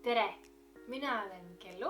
Tere! Mina olen Kellu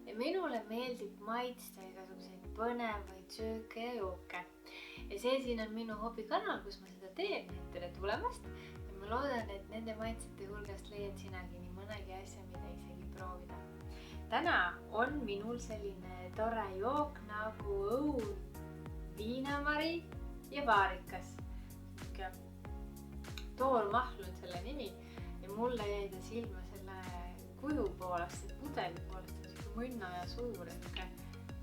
ja minule meeldib maitsta igasuguseid põnevaid sööke ja jooke. Ja see siin on minu hobikanal, kus ma seda teen, nii et tere tulemast. Ja ma loodan, et nende maitsete hulgast leiad sinagi nii mõnegi asja, mida isegi proovida. Täna on minul selline tore jook nagu õun, viinamari ja vaarikas. Toormahl on selle nimi ja mulle jäi ta silma selle kuju poolest, see pudeli poolest on siuke munna ja suur,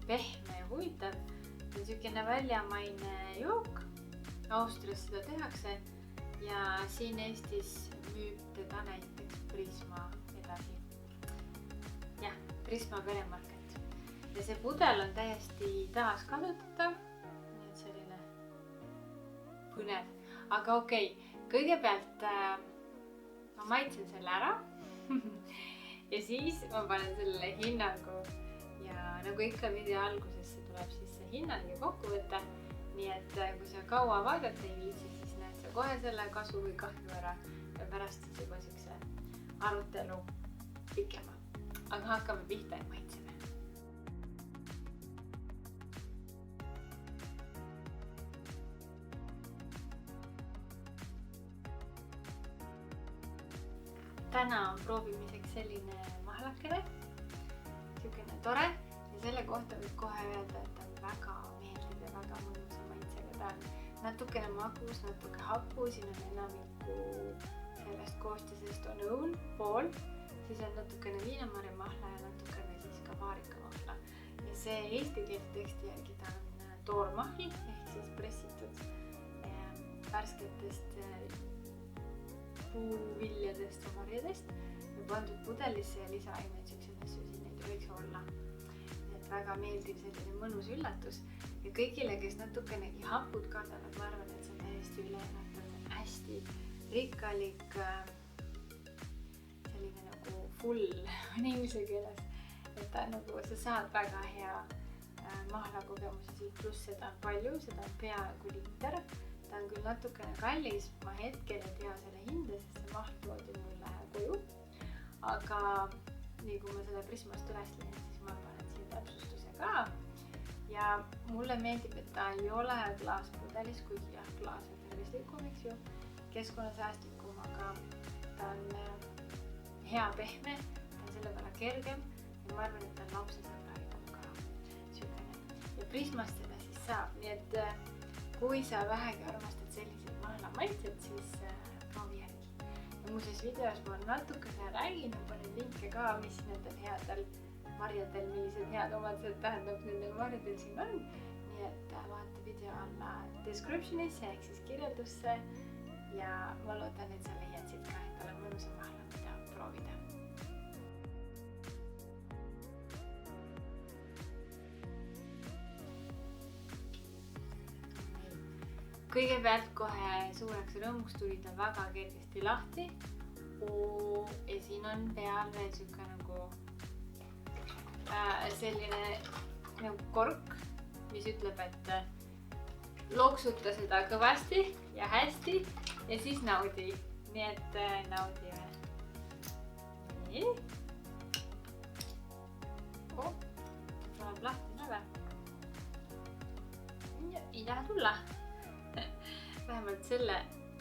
pehme ja huvitav. See on siukene väljamaine jook. Austrias seda tehakse ja siin Eestis müüb teda näiteks Prisma edasi. Jah, Prisma peremarket. Ja see pudel on täiesti taaskasutatav. Nii et selline põnev. Aga okei, kõigepealt ma maitsen selle ära. Ja siis ma panen sellele hinnangu ja nagu ikka video algusesse tuleb siis see hinnang ja kokkuvõte. Nii et kui sa kaua vaadata ei viitsi, siis näed sa kohe selle kasu või kahju ära ja pärast siis juba siukse arutelu pikema. Aga hakkame pihta ja maitseme. Täna on proovimiseks selline mahlakene, siukene tore ja selle kohta võib kohe öelda, et ta on väga meeldiv ja väga mõnusa maitsega. Ta on natukene magus, natuke hapu, siin on enamiku sellest koostisest on õun, pool, siis on natukene viinamari mahla ja natukene siis ka vaarika mahla. Ja see eesti keele teksti järgi ta on toormahl ehk siis pressitud värsketest puuviljadest ja marjadest ja pandud pudelisse ja lisaaineid siukseid asju siin ei tohiks olla. Et väga meeldiv selline mõnus üllatus ja kõigile, kes natukenegi hapud kardavad, ma arvan, et see on täiesti üleelatav, see on hästi rikkalik selline nagu full inimese keeles, et ta nagu, sa saad väga hea mahlakogemuse siit, pluss seda on palju, seda on peaaegu liter. Ta on küll natukene kallis, ma hetkel ei tea selle hinda, sest see mahl toodi mulle koju. Aga nii kui ma selle Prismast üles leian, siis ma panen siin täpsustuse ka. Ja mulle meeldib, et ta ei ole klaaspudelis, kuigi jah, klaas on tervislikum, eks ju, keskkonnasäästlikum, aga ta on hea pehme, ta on selle peale kergem ja ma arvan, et ta on lapsesõbralikum ka siukene. Ja Prismast seda siis saab, nii et kui sa vähegi armastad selliseid mahlamaitset, siis proovi järgi. Ja muuseas videos ma natukene räägin ja panen linke ka, mis nendel headel marjadel, millised head omadused tähendab nendel marjadel siin on. Nii et vaata video alla descriptionisse ehk siis kirjeldusse ja ma loodan, et sa leiad siit ka endale mõnusa mahla, mida proovida. Kõigepealt kohe suureks rõõmuks tuli ta väga kergesti lahti. Ja siin on peal veel siuke nagu selline nagu kork, mis ütleb, et loksuta seda kõvasti ja hästi ja siis naudi. Nii et naudime. Nii. Tuleb lahti näve. Ja ei taha tulla. Vähemalt selle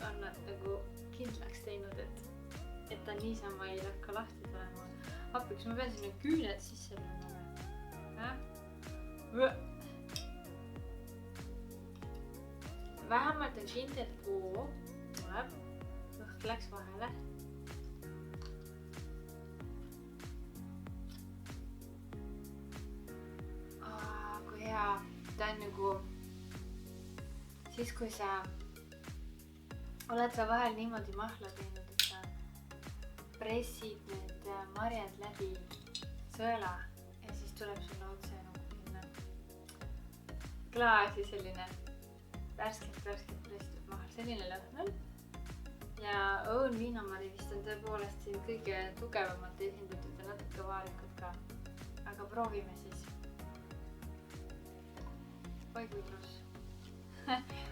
on nad nagu kindlaks teinud, et ta niisama ei hakka lahti tulema. Appiks ma pean sinna küüned sisse lööma. Vähemalt on kindel puu tuleb. Õhk läks vahele. Kui hea. Ta on nagu siis, kui sa oled sa vahel niimoodi mahla teinud, et sa pressid need marjad läbi sõela ja siis tuleb sulle otse nagu sinna klaasi selline värskelt pressitud mahl. Selline lõhn on. Ja õun viinamari vist on tõepoolest siin kõige tugevamalt esindatud ja natuke vaarikud ka. Aga proovime siis. Oi kui ilus.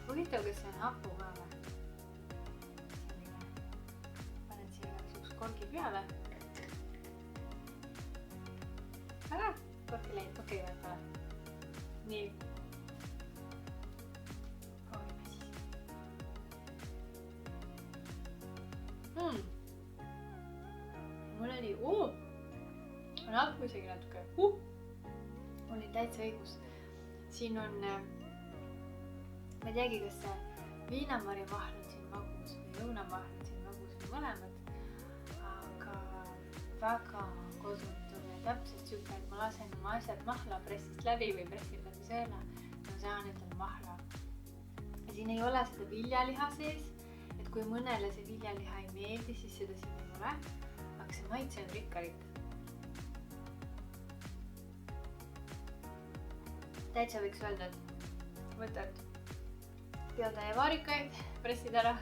Huvitav, kas see on hapu ka või? Panen siia üks korgi peale. käivad peale. Nii. Proovime siis. Mul oli, on hapu isegi natuke. Oli täitsa õigus. Siin on, ma ei teagi, kas see viinamari mahl on siin magus või õunamahl on siin magus või mõlemad. Aga väga kodutud ja täpselt süke, et ma lasen oma asjad mahlapressist läbi või pressin läbi sõela. Ma saan endale mahla. Ja siin ei ole seda viljaliha sees, et kui mõnele see viljaliha ei meeldi, siis seda siin ei ole. Aga see maitse on rikkalik. Täitsa võiks öelda, et võtad peotäie vaarikaid, pressid ära,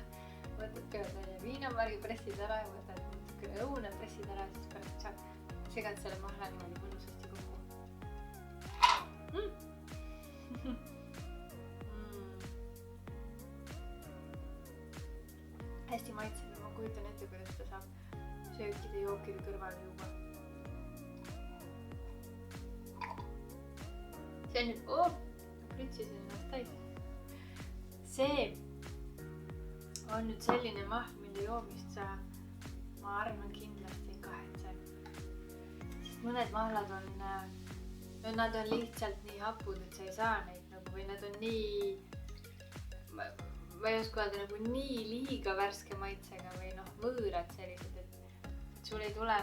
võtad peotäie viinamargi, pressid ära ja võtad õune, pressid ära ja siis pärast saad segad selle mahla niimoodi mõnusasti kokku. Hästi maitsev ja ma kujutan ette, kuidas ta saab söökide jookide kõrvale juua. See on nüüd, prütsisin ennast täis. See on nüüd selline mahl, mille joomist sa, ma arvan, kindlasti ei kahetse. Sest mõned mahlad on, nad on lihtsalt nii hapud, et sa ei saa neid nagu, või nad on nii, ma ei oska öelda, nagu nii liiga värske maitsega või võõrad sellised, et sul ei tule,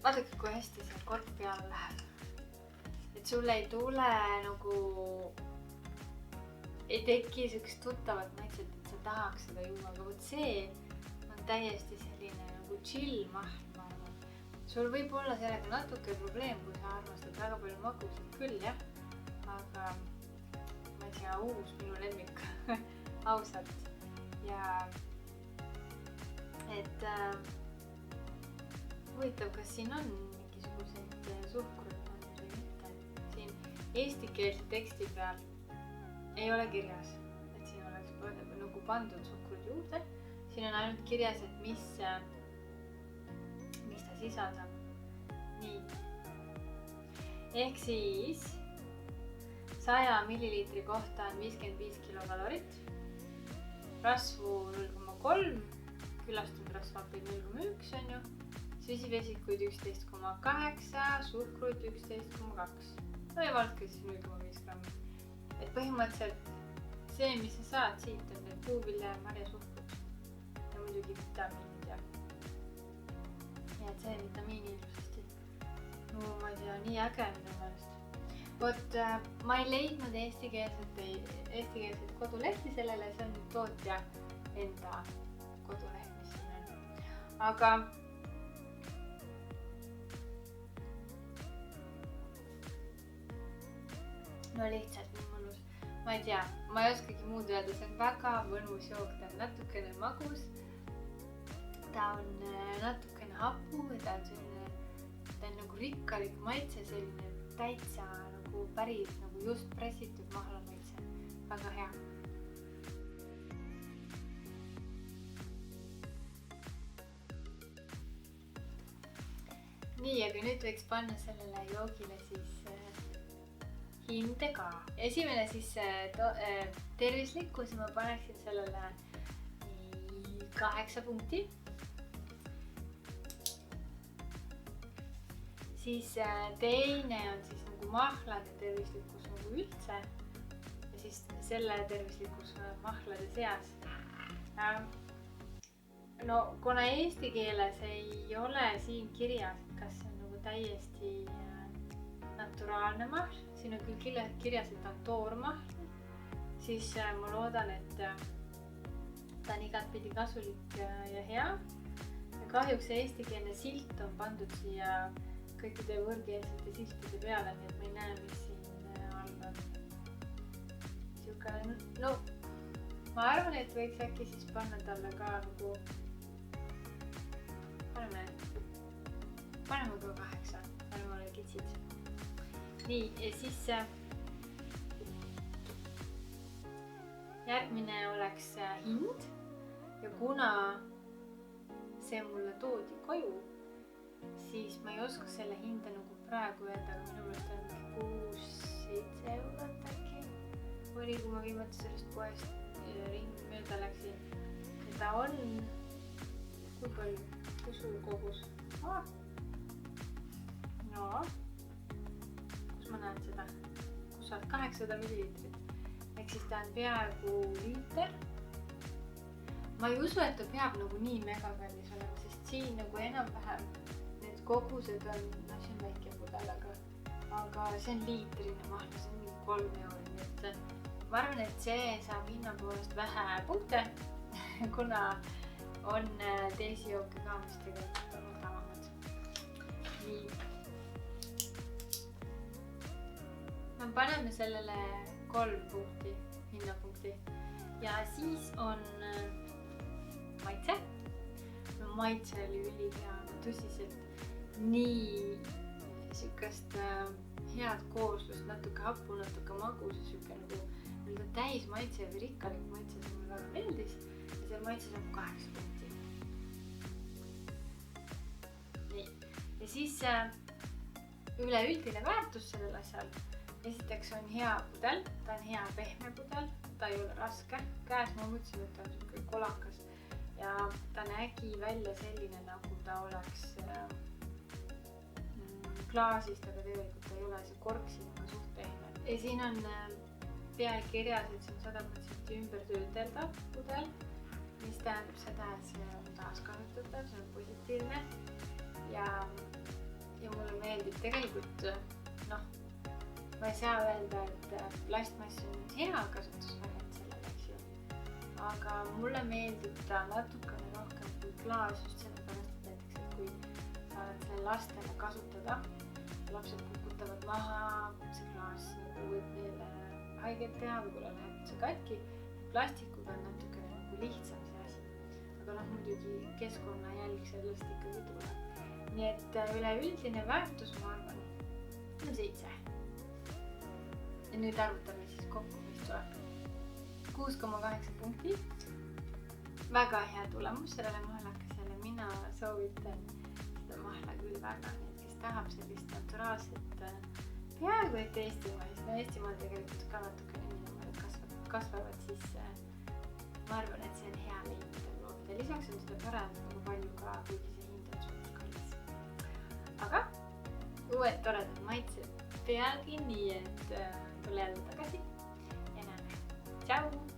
vaadake, kui hästi see kord peale läheb. Et sul ei tule nagu, ei teki sellist tuttavat maitset, et sa tahaks seda juua, aga võt see on täiesti selline nagu chill mahl, ma arvan. Sul võib olla sellega natuke probleem, kui sa armastad väga palju magusat küll, jah. Aga ma ei tea, uus minu lemmik ausalt. Ja et huvitav, kas siin on mingisuguseid suhkrut pandud või mitte. Siin eestikeelse teksti peal ei ole kirjas, et siin oleks nagu pandud suhkrut juurde. Siin on ainult kirjas, et mis ta sisaldab. Nii. Ehk siis 100 milliliitri kohta on 55 kilokalorit, rasvu 0,3, külastusrasvapid 0,1 on ju, süsivesikuid 11,8, suhkrut 11,2. No ja valke siis 0,5 grammi. Et põhimõtteliselt see, mis sa saad siit, on need puuvilja ja marjasuhkrut ja muidugi vitamiinid ja et see vitamiini ilusasti. No ma ei tea, nii äge minu meelest. Vot ma ei leidnud eestikeelset kodulehti sellele, see on tootja enda koduleht, mis siin on. Aga no lihtsalt nii mõnus. Ma ei tea, ma ei oskagi muud öelda, see on väga mõnus jook, ta on natukene magus. Ta on natukene hapu ja ta on nagu rikkalik maitse, selline täitsa nagu päris nagu just pressitud mahla maitse. Väga hea. Nii, aga nüüd võiks panna sellele joogile siis hinde ka. Esimene siis tervislikkus, ma paneksin sellele 8 punkti. Siis teine on siis nagu mahlade tervislikkus nagu üldse ja siis selle tervislikkus mahlade seas. No kuna eesti keeles ei ole siin kirjas, kas see on nagu täiesti naturaalne mahl, siin on küll kirjas, et on toormahl, siis ma loodan, et ta on igatpidi kasulik ja hea. Ja kahjuks see eestikeelne silt on pandud siia kõikide võõrkeelsete siltide peale, nii et ma ei näe, mis siin all on. No, ma arvan, et võiks äkki siis panna talle ka nagu, paneme ka 8, paneme ole kitsid. Nii, ja siis järgmine oleks hind ja kuna see mulle toodi koju, siis ma ei oska selle hinda nagu praegu öelda, aga minu meelest on mingi 6-7 eurot äkki oli, kui ma viimati sellest poest ringi mööda läksin. Ja ta on, kui palju, kui suur kogus? No, kus ma näen seda? Kus on 800 milliliitrit. Ehk siis ta on peaaegu liiter. Ma ei usu, et ta peab nagu nii megakallis olema, sest siin nagu enam-vähem need kogused on, no see on väike pudel, aga see on liitrine mahla, see on mingi 3 euri, nii et ma arvan, et see saab hinna poolest vähe punkte, kuna on teisi jooke ka, mis tegelikult on odavamad. Nii. Me paneme sellele 3 punkti, hinnapunkti ja siis on maitse. Maitse oli ülihea, tõsiselt nii sükest head kooslust, natuke hapu, natuke magus ja süke nagu täis maitse või rikkalik maitse, see mulle väga meeldis ja see maitse saab 8 punkti. Nii. Ja siis üleüldine väärtus sellel asjal. Esiteks on hea pudel, ta on hea pehme pudel, ta ei ole raske. Käes ma mõtlesin, et ta on siuke kolakas ja ta nägi välja selline, nagu ta oleks klaasist, aga tegelikult ta ei ole, see kork siin on suht pehme. Ja siin on peal kirjas, et see on 100% ümbertööteldav pudel, mis tähendab seda, et see on taaskasutatav, see on positiivne ja mulle meeldib tegelikult, noh, ma ei saa öelda, et plastmass on hea kasutusvariant sellele, eks ju. Aga mulle meeldib ta natukene rohkem kui klaas just sellepärast, et näiteks, et kui sa oled selle lastele kasutada, lapsed kukutavad maha, see klaas võib neile haiget teha, võib-olla läheb see katki. Plastikuga on natukene nagu lihtsam see asi. Aga noh, muidugi keskkonnajälg sellest ikkagi tuleb. Nii et üleüldine väärtus, ma arvan, on 7. Ja nüüd arvutame siis kokku, mis tuleb 6,8 punkti. Väga hea tulemus sellele mahlakesele. Mina soovitan seda mahla küll väga, kes tahab sellist naturaalset peaaegu et Eestimaist. No Eestimaal tegelikult ka natukene inimene kasvavad, siis ma arvan, et see on hea leida loobida. Lisaks on seda parandada palju ka, kuigi see hind on suht kallis. Aga uued toredad maitsed peagi, nii et tule jälle tagasi ja näeme. Tšau!